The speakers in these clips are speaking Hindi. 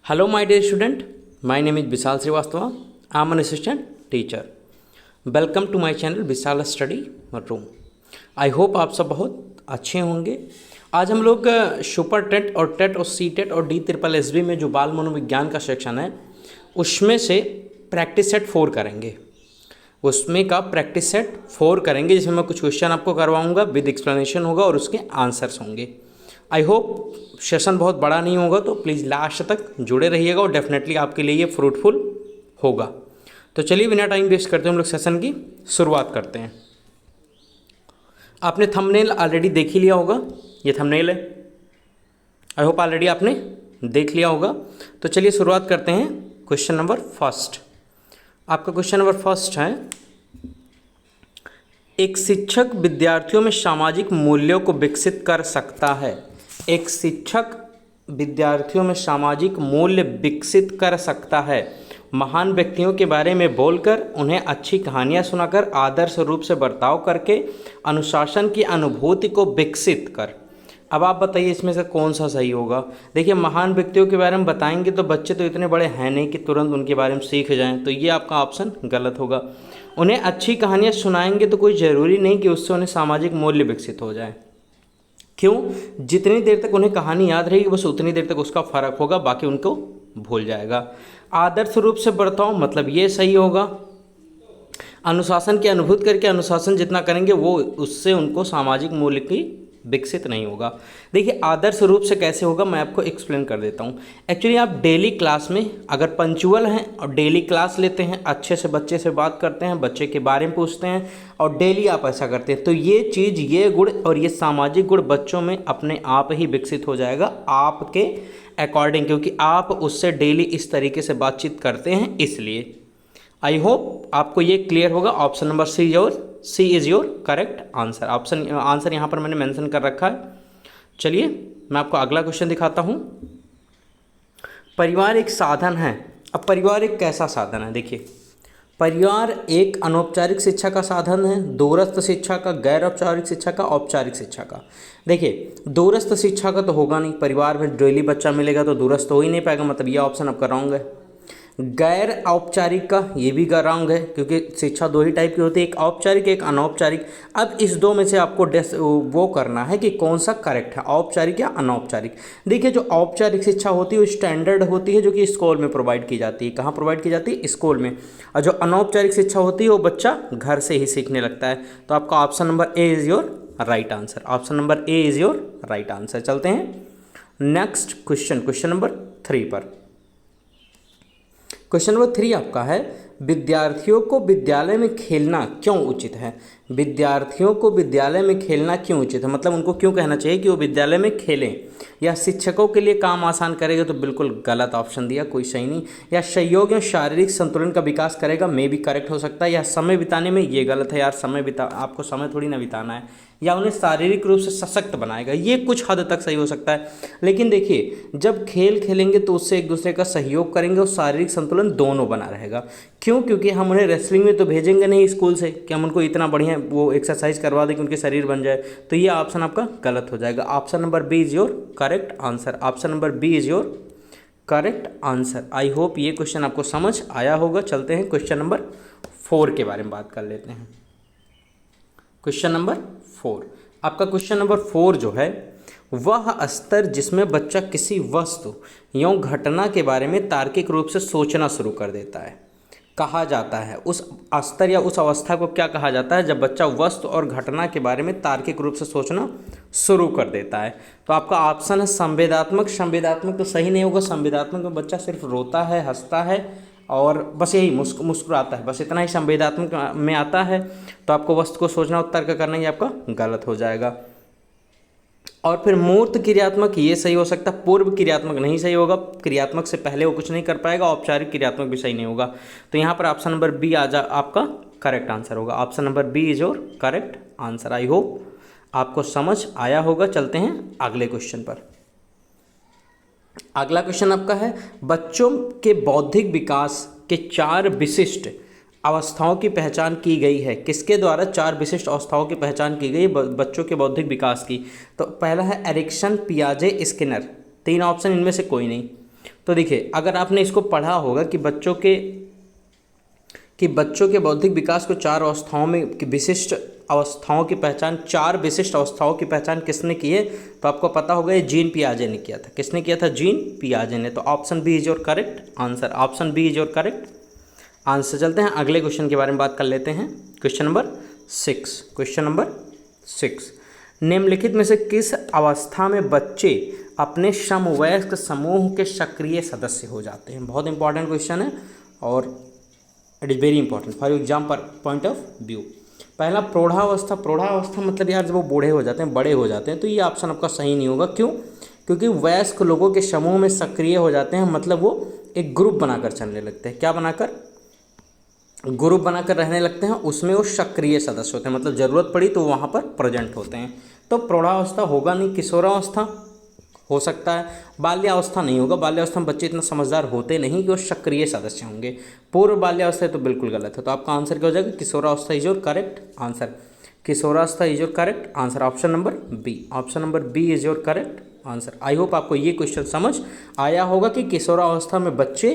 Hello, my dear student. My name is Vishal Srivastava. I am an assistant teacher. Welcome to my channel Vishal study room. I hope आप सब बहुत अच्छे होंगे। आज हम लोग सुपर टेट और टेट और सी टेट और DSSB में जो बाल मनोविज्ञान का सेक्शन है उसमें से प्रैक्टिस सेट 4 करेंगे। उसमें का प्रैक्टिस सेट 4 करेंगे जिसमें मैं कुछ क्वेश्चन आपको करवाऊंगा, विद एक्सप्लेनेशन होगा और उसके आंसर्स होंगे। आई होप सेशन बहुत बड़ा नहीं होगा, तो प्लीज़ लास्ट तक जुड़े रहिएगा और डेफिनेटली आपके लिए ये फ्रूटफुल होगा। तो चलिए बिना टाइम वेस्ट करते हम लोग सेशन की शुरुआत करते हैं। आपने थंबनेल ऑलरेडी देख ही लिया होगा, ये थंबनेल है। आई होप ऑलरेडी आपने देख लिया होगा। तो चलिए शुरुआत करते हैं। क्वेश्चन नंबर फर्स्ट, आपका क्वेश्चन नंबर फर्स्ट है, एक शिक्षक विद्यार्थियों में सामाजिक मूल्यों को विकसित कर सकता है। एक शिक्षक विद्यार्थियों में सामाजिक मूल्य विकसित कर सकता है महान व्यक्तियों के बारे में बोलकर, उन्हें अच्छी कहानियाँ सुनाकर, आदर्श रूप से बर्ताव करके, अनुशासन की अनुभूति को विकसित कर। अब आप बताइए इसमें से कौन सा सही होगा। देखिए, महान व्यक्तियों के बारे में बताएंगे तो बच्चे तो इतने बड़े हैं नहीं कि तुरंत उनके बारे में सीख जाएं, तो ये आपका ऑप्शन गलत होगा। उन्हें अच्छी कहानियाँ सुनाएंगे तो कोई ज़रूरी नहीं कि उससे उन्हें सामाजिक मूल्य विकसित हो जाए। क्यों? जितनी देर तक उन्हें कहानी याद रहेगी बस उतनी देर तक उसका फ़र्क होगा, बाकी उनको भूल जाएगा। आदर्श रूप से बर्ताव मतलब ये सही होगा। अनुशासन की अनुभूति करके, अनुशासन जितना करेंगे वो उससे उनको सामाजिक मूल्य की विकसित नहीं होगा। देखिए, आदर्श रूप से कैसे होगा मैं आपको एक्सप्लेन कर देता हूँ। एक्चुअली आप डेली क्लास में अगर पंचुअल हैं और डेली क्लास लेते हैं, अच्छे से बच्चे से बात करते हैं, बच्चे के बारे में पूछते हैं और डेली आप ऐसा करते हैं, तो ये चीज़, ये गुण और ये सामाजिक गुण बच्चों में अपने आप ही विकसित हो जाएगा आपके अकॉर्डिंग, क्योंकि आप उससे डेली इस तरीके से बातचीत करते हैं। इसलिए आई होप आपको ये क्लियर होगा। Option number C is your correct answer. Answer यहाँ पर मैंने मेंशन कर रखा है। चलिए मैं आपको अगला क्वेश्चन दिखाता हूँ। परिवार एक साधन है। अब परिवार एक कैसा साधन है? देखिए, परिवार एक अनौपचारिक शिक्षा का साधन है, दूरस्थ शिक्षा का, गैर औपचारिक शिक्षा का, औपचारिक शिक्षा का। देखिए, दूरस्थ शिक्षा का तो होगा नहीं, परिवार में डेली बच्चा मिलेगा तो दूरस्थ हो ही नहीं पाएगा, मतलब ये ऑप्शन आपका रॉन्ग है। गैर औपचारिक का ये भी रॉन्ग है, क्योंकि शिक्षा 2 ही टाइप की होती है, एक औपचारिक एक अनौपचारिक। अब इस 2 में से आपको वो करना है कि कौन सा करेक्ट है, औपचारिक या अनौपचारिक। देखिए, जो औपचारिक शिक्षा होती है वो स्टैंडर्ड होती है, जो कि स्कूल में प्रोवाइड की जाती है। कहाँ प्रोवाइड की जाती है? स्कूल में। और जो अनौपचारिक शिक्षा होती है वो बच्चा घर से ही सीखने लगता है। तो आपका option number A is your right answer. Option number A is your right answer. चलते हैं नेक्स्ट क्वेश्चन, क्वेश्चन नंबर 3 पर। क्वेश्चन नंबर 3 आपका है, विद्यार्थियों को विद्यालय में खेलना क्यों उचित है? विद्यार्थियों को विद्यालय में खेलना क्यों उचित है, मतलब उनको क्यों कहना चाहिए कि वो विद्यालय में खेलें? या शिक्षकों के लिए काम आसान करेगा, तो बिल्कुल गलत ऑप्शन दिया, कोई सही नहीं। या सहयोग या शारीरिक संतुलन का विकास करेगा, मे भी करेक्ट हो सकता है। या समय बिताने में, ये गलत है यार, आपको समय थोड़ी ना बिताना है। या उन्हें शारीरिक रूप से सशक्त बनाएगा, ये कुछ हद तक सही हो सकता है। लेकिन देखिए, जब खेल खेलेंगे तो उससे एक दूसरे का सहयोग करेंगे और शारीरिक संतुलन दोनों बना रहेगा। क्यों? क्योंकि हम उन्हें रेसलिंग में तो भेजेंगे नहीं स्कूल से कि हम उनको इतना बढ़िया वो एक्सरसाइज करवा दें कि उनके शरीर बन जाए, तो ये ऑप्शन आपका गलत हो जाएगा। Option number B is your correct answer. Option number B is your correct answer. I hope ये क्वेश्चन आपको समझ आया होगा। चलते हैं क्वेश्चन नंबर 4 के बारे में बात कर लेते हैं। क्वेश्चन नंबर 4, आपका क्वेश्चन नंबर 4 जो है, वह स्तर जिसमें बच्चा किसी वस्तु या घटना के बारे में तार्किक रूप से सोचना शुरू कर देता है, कहा जाता है। उस स्तर या उस अवस्था को क्या कहा जाता है? जब बच्चा वस्तु और घटना के बारे में तार्किक रूप से सोचना शुरू कर देता है। तो आपका ऑप्शन है संवेदात्मक। संवेदात्मक तो सही नहीं होगा। संवेदात्मक में बच्चा सिर्फ रोता है, हंसता है और बस यही मुस्कुराता है, बस इतना ही संवेदात्मक में आता है। तो आपको वस्तु को सोचना और तर्क करना ये आपका गलत हो जाएगा। और फिर मूर्त क्रियात्मक ये सही हो सकता है, पूर्व क्रियात्मक नहीं सही होगा, क्रियात्मक से पहले वो कुछ नहीं कर पाएगा। औपचारिक क्रियात्मक भी सही नहीं होगा। तो यहाँ पर ऑप्शन नंबर बी आपका करेक्ट आंसर होगा। Option number B is your correct answer. I hope आपको समझ आया होगा। चलते हैं अगले क्वेश्चन पर। अगला क्वेश्चन आपका है, बच्चों के बौद्धिक विकास के 4 विशिष्ट अवस्थाओं की पहचान की गई है। किसके द्वारा 4 विशिष्ट अवस्थाओं की पहचान की गई बच्चों के बौद्धिक विकास की? तो पहला है एरिक्सन, पियाजे, स्किनर। 3 ऑप्शन, इनमें से कोई नहीं। तो देखिए, अगर आपने इसको पढ़ा होगा कि बच्चों के बौद्धिक विकास को चार अवस्थाओं में की विशिष्ट अवस्थाओं की पहचान, चार विशिष्ट अवस्थाओं की पहचान किसने की है, तो आपको पता होगा ये जीन पियाजे ने किया था। किसने किया था? जीन पियाजे ने। तो option B is your correct answer. Option B is your correct answer. चलते हैं अगले क्वेश्चन के बारे में बात कर लेते हैं। Question number 6। क्वेश्चन नंबर 6, निम्नलिखित में से किस अवस्था में बच्चे अपने समवयस्क समूह के सक्रिय सदस्य हो जाते हैं? बहुत इंपॉर्टेंट क्वेश्चन है और it is very important for exam पर पॉइंट ऑफ व्यू। पहला प्रौढ़ावस्था। प्रौढ़ावस्था मतलब यार जब वो बूढ़े हो जाते हैं, बड़े हो जाते हैं, तो ये ऑप्शन आपका सही नहीं होगा। क्यों? क्योंकि वयस्क लोगों के समूह में सक्रिय हो जाते हैं, मतलब वो एक ग्रुप बनाकर चलने लगते हैं। क्या बनाकर? ग्रुप बनाकर रहने लगते हैं, उसमें वो सक्रिय सदस्य होते हैं, मतलब ज़रूरत पड़ी तो वहाँ पर प्रेजेंट होते हैं। तो प्रौढ़ावस्था होगा नहीं। किशोरावस्था हो सकता है, बाल्यावस्था नहीं होगा। बाल्यावस्था में बच्चे इतना समझदार होते नहीं कि वो सक्रिय सदस्य होंगे। पूर्व बाल्यावस्था तो बिल्कुल गलत है। तो आपका आंसर क्या हो जाएगा? किशोरावस्था इज योर करेक्ट आंसर। किशोरावस्था is your correct answer. Option number B. Option number B is your correct answer. I hope आपको ये क्वेश्चन समझ आया होगा कि किशोरावस्था में बच्चे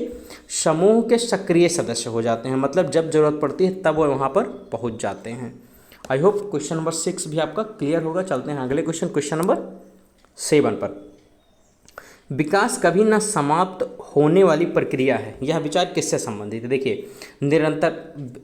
समूह के सक्रिय सदस्य हो जाते हैं, मतलब जब जरूरत पड़ती है तब वो वहाँ पर पहुँच जाते हैं। आई होप क्वेश्चन नंबर 6 भी आपका क्लियर होगा। चलते हैं अगले क्वेश्चन, क्वेश्चन नंबर 7 पर। विकास कभी न समाप्त होने वाली प्रक्रिया है, यह विचार किससे संबंधित है? देखिए, निरंतर,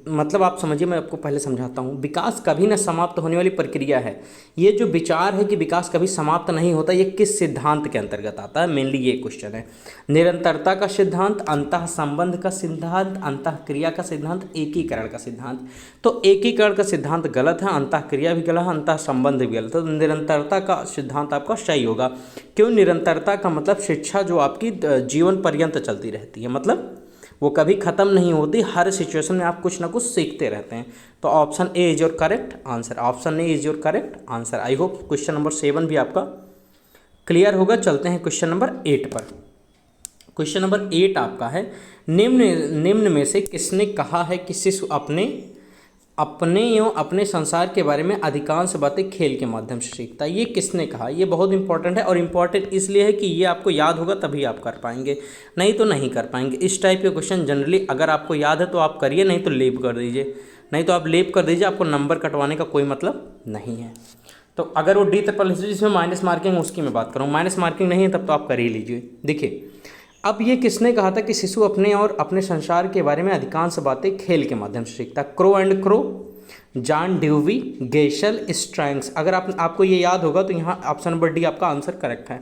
मतलब आप समझिए, मैं आपको पहले समझाता हूँ। विकास कभी न समाप्त होने वाली प्रक्रिया है। ये जो विचार है कि विकास कभी समाप्त नहीं होता, ये किस सिद्धांत के अंतर्गत आता है? मेनली ये क्वेश्चन है। निरंतरता का सिद्धांत, अंतः संबंध का सिद्धांत, अंतः क्रिया का सिद्धांत, एकीकरण का सिद्धांत। तो एकीकरण का सिद्धांत गलत है, अंतः क्रिया भी गलत है, अंतः संबंध भी गलत है। तो निरंतरता का सिद्धांत आपका सही होगा। क्यों? निरंतरता का मतलब शिक्षा जो आपकी जीवन पर्यंत चलती रहती है, मतलब वो कभी ख़त्म नहीं होती, हर सिचुएशन में आप कुछ ना कुछ सीखते रहते हैं। तो option A is your correct answer. Option A is your correct answer. I hope question number 7 भी आपका क्लियर होगा। चलते हैं क्वेश्चन नंबर 8 पर। क्वेश्चन नंबर 8 आपका है, निम्न में से किसने कहा है कि शिशु अपने एवं अपने संसार के बारे में अधिकांश बातें खेल के माध्यम से सीखता है? ये किसने कहा? ये बहुत इंपॉर्टेंट है, और इम्पॉर्टेंट इसलिए है कि ये आपको याद होगा तभी आप कर पाएंगे, नहीं तो नहीं कर पाएंगे। इस टाइप के क्वेश्चन जनरली अगर आपको याद है तो आप करिए, नहीं तो लेप कर दीजिए। नहीं तो आप लेप कर दीजिए, आपको नंबर कटवाने का कोई मतलब नहीं है। तो अगर वो D-SSS जिसमें माइनस मार्किंग, उसकी मैं बात करूँ, माइनस मार्किंग नहीं है तब तो आप कर ही लीजिए। देखिए, अब ये किसने कहा था कि शिशु अपने और अपने संसार के बारे में अधिकांश बातें खेल के माध्यम से सीखता है? Crow and Crow, John Dewey, Gesell, Strangs. अगर आपको ये याद होगा तो यहाँ ऑप्शन नंबर डी आपका आंसर करेक्ट है।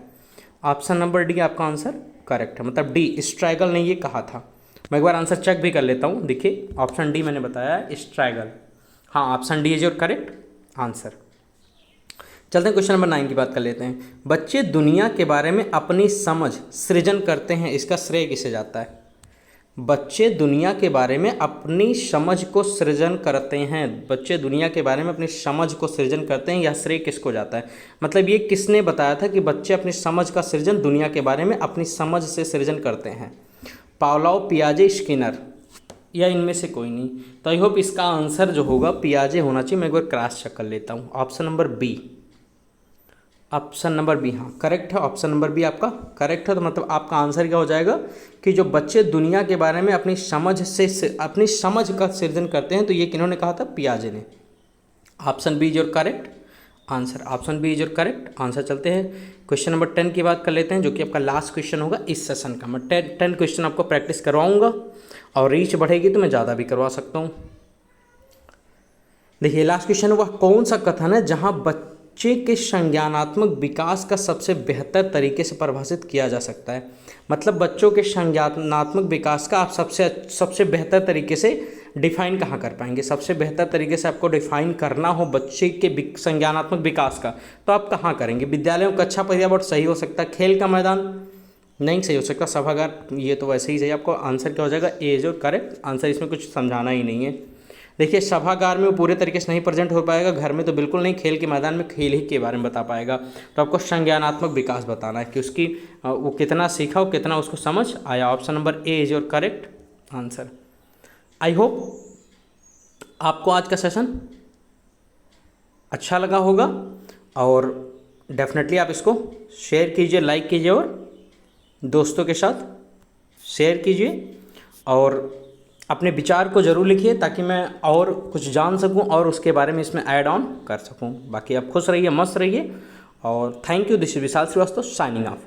ऑप्शन नंबर डी आपका आंसर करेक्ट है, मतलब डी, स्ट्रैगल ने ये कहा था। मैं एक बार आंसर चेक भी कर लेता हूँ। देखिए, ऑप्शन डी मैंने बताया, स्ट्रैगल। हाँ, option D is your correct answer. चलते हैं क्वेश्चन नंबर 9 की बात कर लेते हैं। बच्चे दुनिया के बारे में अपनी समझ सृजन करते हैं, इसका श्रेय किसे जाता है? बच्चे दुनिया के बारे में अपनी समझ को सृजन करते हैं। बच्चे दुनिया के बारे में अपनी समझ को सृजन करते हैं, यह श्रेय किसको जाता है? मतलब ये किसने बताया था कि बच्चे अपनी समझ का सृजन दुनिया के बारे में अपनी समझ से सृजन करते हैं? पावलोव, पियाजे, स्किनर, या इनमें से कोई नहीं? तो आई होप इसका आंसर जो होगा पियाजे होना चाहिए। मैं एक बार क्रॉस चेक कर लेता हूँ। Option number B, option number B, हाँ करेक्ट है। ऑप्शन नंबर बी आपका करेक्ट है। तो मतलब आपका आंसर क्या हो जाएगा कि जो बच्चे दुनिया के बारे में अपनी समझ का सृजन करते हैं, तो ये किन्होंने कहा था? पियाजे ने। Option B is your correct answer. Option B is your correct answer. चलते हैं क्वेश्चन नंबर 10 की बात कर लेते हैं, जो कि आपका लास्ट क्वेश्चन होगा इस सेशन का। मैं 10 क्वेश्चन आपको प्रैक्टिस करवाऊंगा, और रीच बढ़ेगी तो मैं ज़्यादा भी करवा सकता हूँ। देखिए, लास्ट क्वेश्चन, वह कौन सा कथन है जहाँ बच्चे के संज्ञानात्मक विकास का सबसे बेहतर तरीके से परिभाषित किया जा सकता है? मतलब बच्चों के संज्ञानात्मक विकास का आप सबसे बेहतर तरीके से डिफाइन कहाँ कर पाएंगे? सबसे बेहतर तरीके से आपको डिफाइन करना हो बच्चे के संज्ञानात्मक विकास का, तो आप कहाँ करेंगे? विद्यालय में कक्षा पर्यावरण सही हो सकता है, खेल का मैदान नहीं सही हो सकता, सभागार ये तो वैसे ही सही। आपको आंसर क्या हो जाएगा? ए जो करेक्ट आंसर, इसमें कुछ समझाना ही नहीं है। देखिए, सभागार में वो पूरे तरीके से नहीं प्रेजेंट हो पाएगा, घर में तो बिल्कुल नहीं, खेल के मैदान में खेल ही के बारे में बता पाएगा। तो आपको संज्ञानात्मक विकास बताना है कि उसकी वो कितना सीखा और कितना उसको समझ आया। Option number A is your correct answer. I hope आपको आज का सेशन अच्छा लगा होगा, और डेफिनेटली आप इसको शेयर कीजिए, लाइक कीजिए और दोस्तों के साथ शेयर कीजिए और अपने विचार को ज़रूर लिखिए ताकि मैं और कुछ जान सकूं और उसके बारे में इसमें ऐड ऑन कर सकूं। बाकी आप खुश रहिए, मस्त रहिए और thank you. This is Vishal Shrivastava signing of.